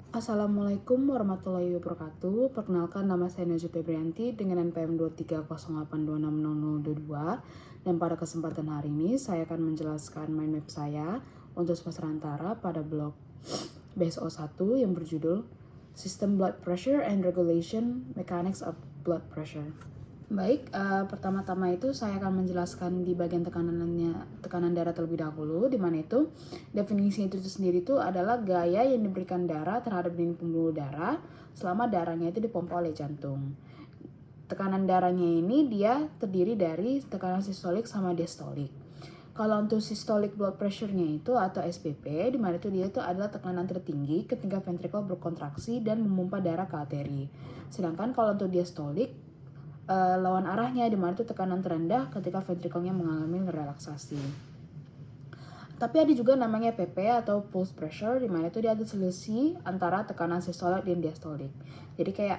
Assalamualaikum warahmatullahi wabarakatuh. Perkenalkan, nama saya Najwa Febrianti dengan NPM 2308260022. Dan pada kesempatan hari ini saya akan menjelaskan mind map saya untuk semester antara pada blok BSO1 yang berjudul System Blood Pressure and Regulation Mechanics of Blood Pressure. Baik, pertama-tama itu saya akan menjelaskan di bagian tekanan darah terlebih dahulu, di mana itu definisi itu sendiri itu adalah gaya yang diberikan darah terhadap dinding pembuluh darah selama darahnya itu dipompa oleh jantung. Tekanan darahnya ini dia terdiri dari tekanan sistolik sama diastolik. Kalau untuk systolic blood pressure-nya itu atau SBP, di mana itu dia itu adalah tekanan tertinggi ketika ventrikel berkontraksi dan memompa darah ke arteri. Sedangkan kalau untuk diastolik, lawan arahnya, di mana itu tekanan terendah ketika ventrikelnya mengalami relaksasi. Tapi ada juga namanya PP atau pulse pressure, di mana itu dia ada selisih antara tekanan sistolik dan diastolik. Jadi kayak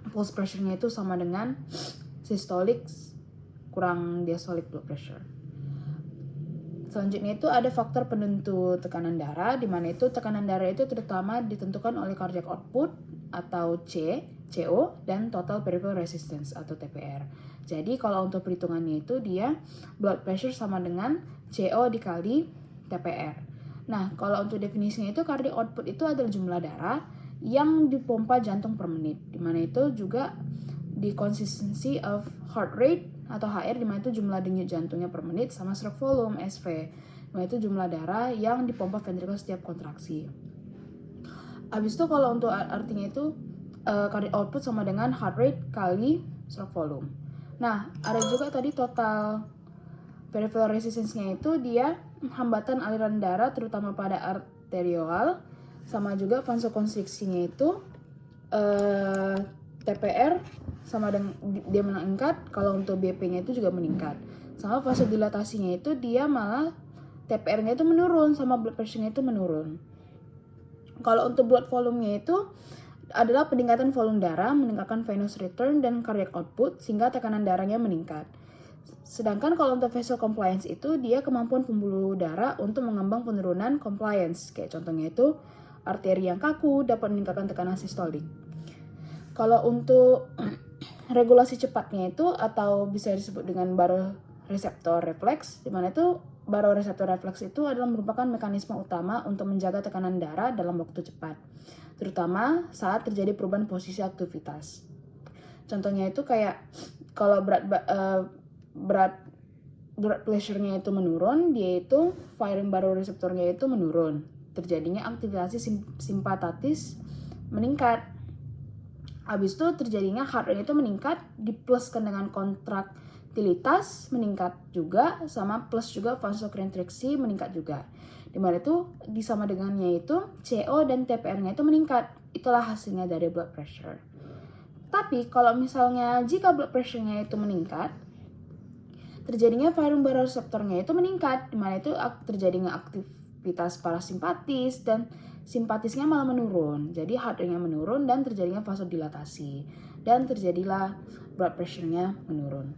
pulse pressure-nya itu sama dengan sistolik kurang diastolik blood pressure. Selanjutnya itu ada faktor penentu tekanan darah, di mana itu tekanan darah itu terutama ditentukan oleh cardiac output atau CO, dan total peripheral resistance atau TPR. Jadi kalau untuk perhitungannya itu dia blood pressure sama dengan CO dikali TPR. Nah, kalau untuk definisinya itu cardiac output itu adalah jumlah darah yang dipompa jantung per menit, di mana itu juga di consistency of heart rate atau HR, di mana itu jumlah denyut jantungnya per menit, sama stroke volume SV, di mana itu jumlah darah yang dipompa ventrikel setiap kontraksi. Habis itu kalau untuk artinya itu cardiac output sama dengan heart rate kali stroke volume. Nah, ada juga tadi total peripheral resistance-nya itu dia hambatan aliran darah terutama pada arterial, sama juga vasokonstriksinya itu TPR sama dengan dia meningkat. Kalau untuk BP-nya itu juga meningkat. Sama vasodilatasinya itu dia malah TPR-nya itu menurun, sama blood pressure-nya itu menurun. Kalau untuk blood volume-nya itu adalah peningkatan volume darah, meningkatkan venous return dan cardiac output sehingga tekanan darahnya meningkat. Sedangkan kalau untuk vessel compliance itu dia kemampuan pembuluh darah untuk mengembang penurunan compliance. Kayak contohnya itu arteri yang kaku dapat meningkatkan tekanan sistolik. Kalau untuk regulasi cepatnya itu atau bisa disebut dengan baroreseptor refleks, di mana itu baroreseptor refleks itu adalah merupakan mekanisme utama untuk menjaga tekanan darah dalam waktu cepat, terutama saat terjadi perubahan posisi aktivitas. Contohnya itu kayak kalau berat pressure-nya itu menurun, dia itu firing baroreseptornya itu menurun, terjadinya aktivasi simpatatis meningkat. Habis itu terjadinya heart rate itu meningkat, dipluskan dengan kontraktilitas meningkat juga, sama plus juga vasokonstriksi meningkat juga. Dimana itu disama dengannya itu CO dan TPR-nya itu meningkat. Itulah hasilnya dari blood pressure. Tapi kalau misalnya jika blood pressure-nya itu meningkat, terjadinya firing baroreseptornya itu meningkat, dimana itu terjadinya aktivitas parasimpatis dan simpatisnya malah menurun. Jadi heart rate-nya menurun dan terjadinya vasodilatasi dan terjadilah blood pressure-nya menurun.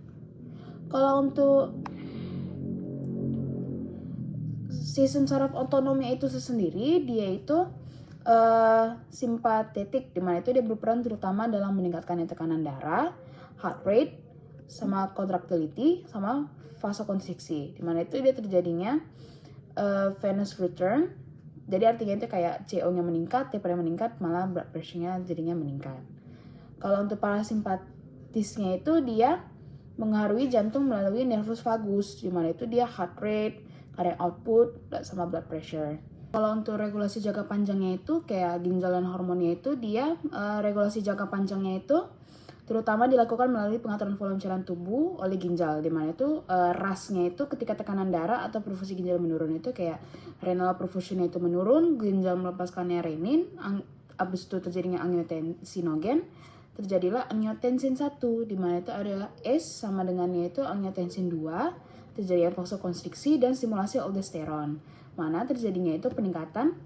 Kalau untuk sistem saraf otonomnya itu sendiri, dia itu simpatetik, dimana itu dia berperan terutama dalam meningkatkan tekanan darah, heart rate, sama contractility, sama vasokonstriksi, dimana itu dia terjadinya venous return. Jadi artinya itu kayak CO-nya meningkat, TPR meningkat, malah blood pressure-nya jadinya meningkat. Kalau untuk parasimpatisnya itu dia mengaruhi jantung melalui nervus vagus, dimana itu dia heart rate, cardiac output, sama blood pressure. Kalau untuk regulasi jangka panjangnya itu kayak ginjal dan hormonnya itu dia regulasi jangka panjangnya itu terutama dilakukan melalui pengaturan volume cairan tubuh oleh ginjal, di mana itu RAS-nya itu ketika tekanan darah atau perfusi ginjal menurun itu kayak renal perfusion-nya itu menurun, ginjal melepaskannya renin, habis itu terjadinya angiotensinogen, terjadilah angiotensin 1, di mana itu ada S sama dengannya itu angiotensin 2, terjadinya vasokonstriksi dan stimulasi aldosteron, mana terjadinya itu peningkatan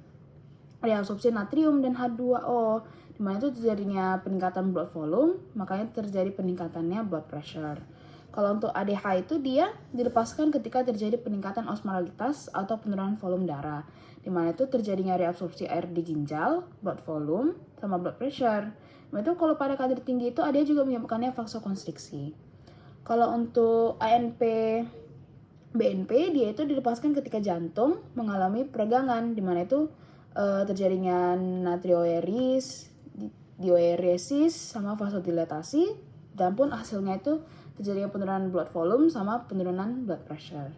reabsorpsi natrium dan H2O, dimana itu terjadinya peningkatan blood volume, makanya terjadi peningkatannya blood pressure. Kalau untuk ADH itu dia dilepaskan ketika terjadi peningkatan osmolaritas atau penurunan volume darah, di mana itu terjadinya reabsorpsi air di ginjal, blood volume, sama blood pressure. Nah, itu kalau pada kadar tinggi itu ada juga menyebabkannya vasokonstriksi. Kalau untuk ANP BNP dia itu dilepaskan ketika jantung mengalami peregangan, di mana itu terjadinya natriuresis, diuresis, sama vasodilatasi, dan pun hasilnya itu terjadinya penurunan blood volume sama penurunan blood pressure.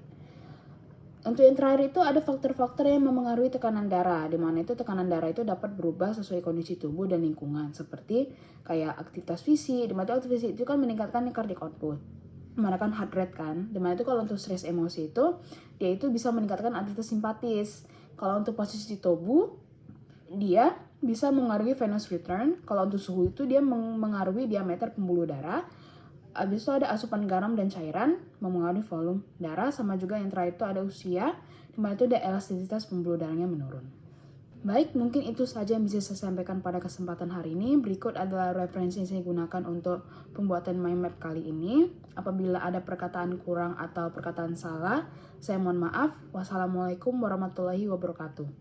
Untuk yang terakhir itu ada faktor-faktor yang memengaruhi tekanan darah, di mana itu tekanan darah itu dapat berubah sesuai kondisi tubuh dan lingkungan, seperti kayak aktivitas fisik, di mana aktivitas fisik itu kan meningkatkan cardiac output, mana kan heart rate kan, di mana itu kalau untuk stres emosi itu dia itu bisa meningkatkan aktivitas simpatis. Kalau untuk posisi tubuh dia bisa mengaruhi venous return. Kalau untuk suhu itu dia mengaruhi diameter pembuluh darah. Habis itu ada asupan garam dan cairan mempengaruhi volume darah, sama juga yang terakhir itu ada usia, di mana itu ada elastisitas pembuluh darahnya menurun. Baik, mungkin itu saja yang bisa saya sampaikan pada kesempatan hari ini. Berikut adalah referensi yang saya gunakan untuk pembuatan mind map kali ini. Apabila ada perkataan kurang atau perkataan salah, saya mohon maaf. Wassalamualaikum warahmatullahi wabarakatuh.